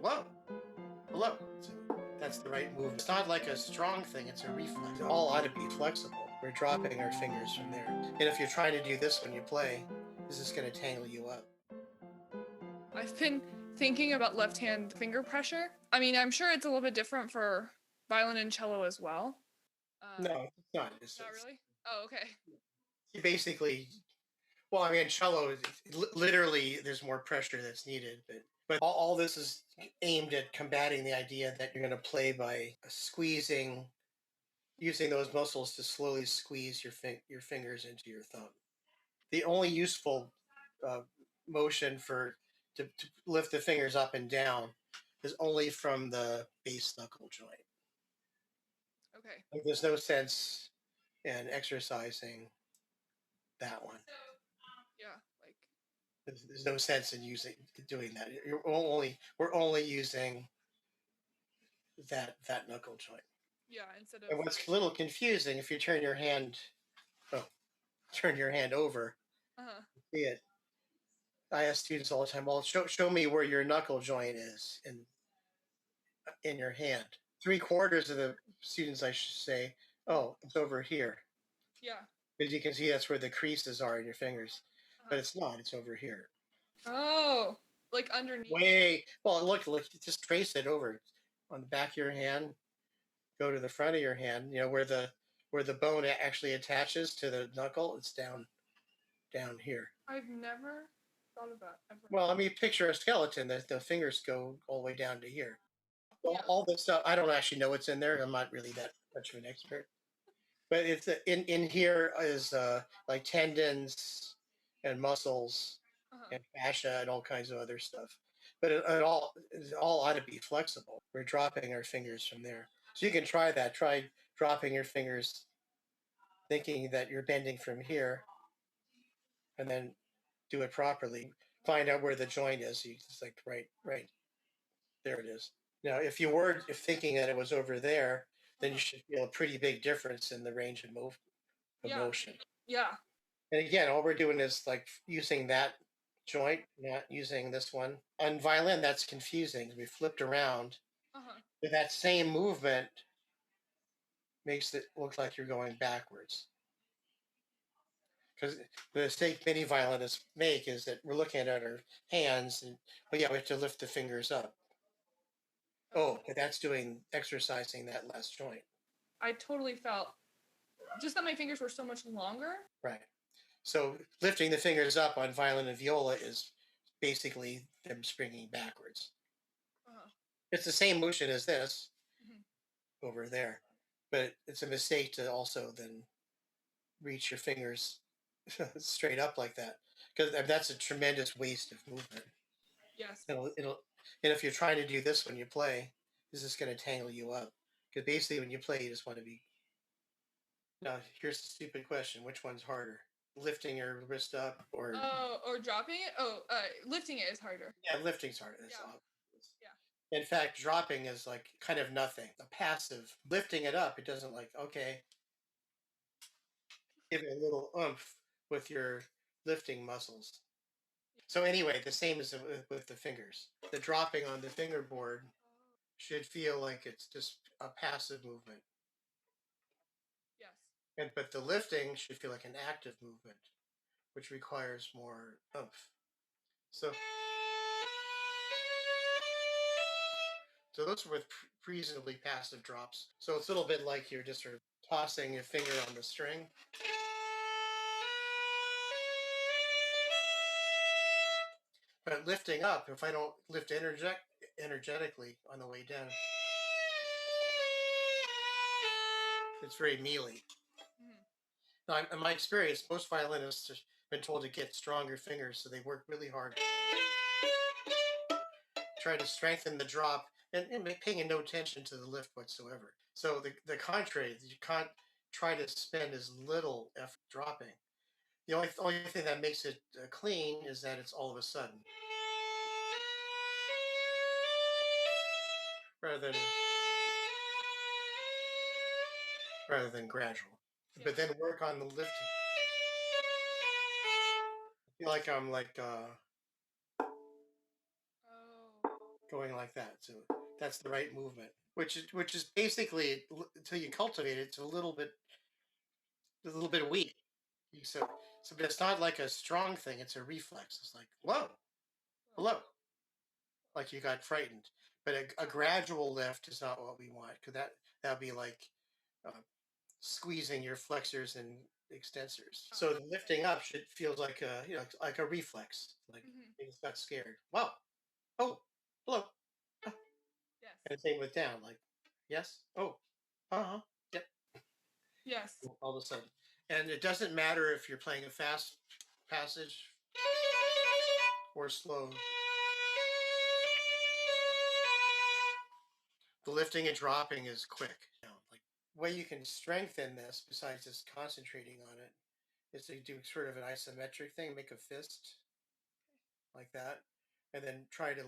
Hello, hello. So that's the right move. It's not like a strong thing, it's a reflex. It all ought to be flexible. We're dropping our fingers from there. And if you're trying to do this when you play, is this going to tangle you up? I've been thinking about left hand finger pressure. I mean, I'm sure it's a little bit different for violin and cello as well. No, it's not. Not really? Oh, okay. You basically, well, I mean, cello, literally, there's more pressure that's needed, but all this is aimed at combating the idea that you're going to play by squeezing, using those muscles to slowly squeeze your fingers into your thumb. The only useful uh, motion to lift the fingers up and down is only from the base knuckle joint. Okay. Like, there's no sense in exercising that one. Yeah, like There's no sense in doing that. We're only using that knuckle joint. yeah, instead of And what's a little confusing if you turn your hand over, uh-huh. see it. I ask students all the time, well, show me where your knuckle joint is in your hand. 3/4 of the students, I should say, oh, it's over here. Yeah. Because you can see that's where the creases are in your fingers. But Uh-huh. it's not, it's over here. Oh, like underneath. Well, look, just trace it over on the back of your hand. Go to the front of your hand, where the bone actually attaches to the knuckle. It's down here. I've never thought of that ever. Well, I mean, picture a skeleton. The fingers go all the way down to here. Yeah. All this stuff, I don't actually know what's in there. I'm not really that much of an expert. But it's in here is like tendons and muscles Uh-huh. and fascia and all kinds of other stuff. But it all ought to be flexible. We're dropping our fingers from there, so you can try that. Try dropping your fingers, thinking that you're bending from here, and then do it properly. Find out where the joint is. You just like right there it is. Now, if thinking that it was over there, then you Uh-huh. should feel a pretty big difference in the range of Yeah. motion. Yeah. And again, all we're doing is like using that joint, not using this one. On violin, that's confusing. We flipped around, Uh-huh. but that same movement makes it look like you're going backwards. Because the mistake many violinists make is that we're looking at our hands, and yeah, we have to lift the fingers up. Oh, but that's doing exercising that last joint. I totally felt just that my fingers were so much longer. Right. So lifting the fingers up on violin and viola is basically them springing backwards. Uh-huh. It's the same motion as this Mhm. over there, but it's a mistake to also then reach your fingers straight up like that, because that's a tremendous waste of movement. Yes. It'll and if you're trying to do this when you play, this is going to tangle you up. Because basically, when you play, you just want to be. Now, here's the stupid question: which one's harder, lifting your wrist up or Oh, or dropping it? Oh, lifting it is harder. yeah, lifting's harder. That's Yeah. obvious. Yeah. In fact, dropping is like kind of nothing, a passive. Lifting it up, it doesn't like okay, give it a little oomph with your lifting muscles. So anyway, the same as with the fingers. The dropping on the fingerboard Oh, should feel like it's just a passive movement, yes. but the lifting should feel like an active movement, which requires more oomph. So, so those are with reasonably passive drops. So it's a little bit like you're just sort of tossing your finger on the string. But lifting up, if I don't lift energetically on the way down, it's very mealy. Mhm. Now, in my experience, most violinists have been told to get stronger fingers, so they work really hard, try to strengthen the drop, and paying no attention to the lift whatsoever. So the contrary, you can't try to spend as little effort dropping. The only thing that makes it clean is that it's all of a sudden, rather than gradual. Yeah. But then work on the lifting. I feel like I'm like Oh. going like that. So that's the right movement, which is basically until you cultivate it, it's a little bit weak. So but it's not like a strong thing. It's a reflex. It's like whoa, hello, like you got frightened. But a gradual lift is not what we want because that'd be like uh, squeezing your flexors and extensors. So the lifting up should feels like like a reflex. Like Mm-hmm. things got scared. Wow. Oh, hello. Yes. And same with down. Like yes. Oh. Uh-huh. Yep. Yes. All of a sudden. And it doesn't matter if you're playing a fast passage or slow. The lifting and dropping is quick. Like way you can strengthen this besides just concentrating on it is to do sort of an isometric thing, make a fist like that, and then try to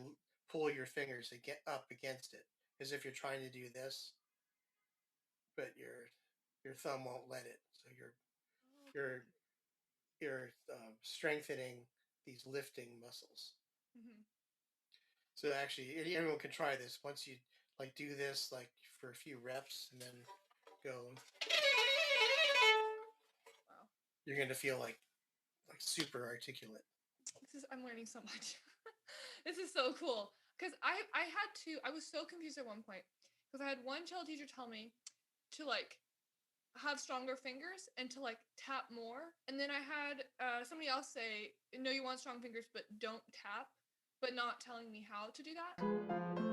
pull your fingers to get up against it as if you're trying to do this, but your thumb won't let it. So you're strengthening these lifting muscles. Mm-hmm. So actually, everyone can try this. Once you like do this like for a few reps and then go, Wow. you're going to feel like super articulate. I'm learning so much. This is so cool. Because I was so confused at one point. Because I had one cello teacher tell me to like have stronger fingers and to like tap more. And then I had somebody else say, no, you want strong fingers, but don't tap, but not telling me how to do that.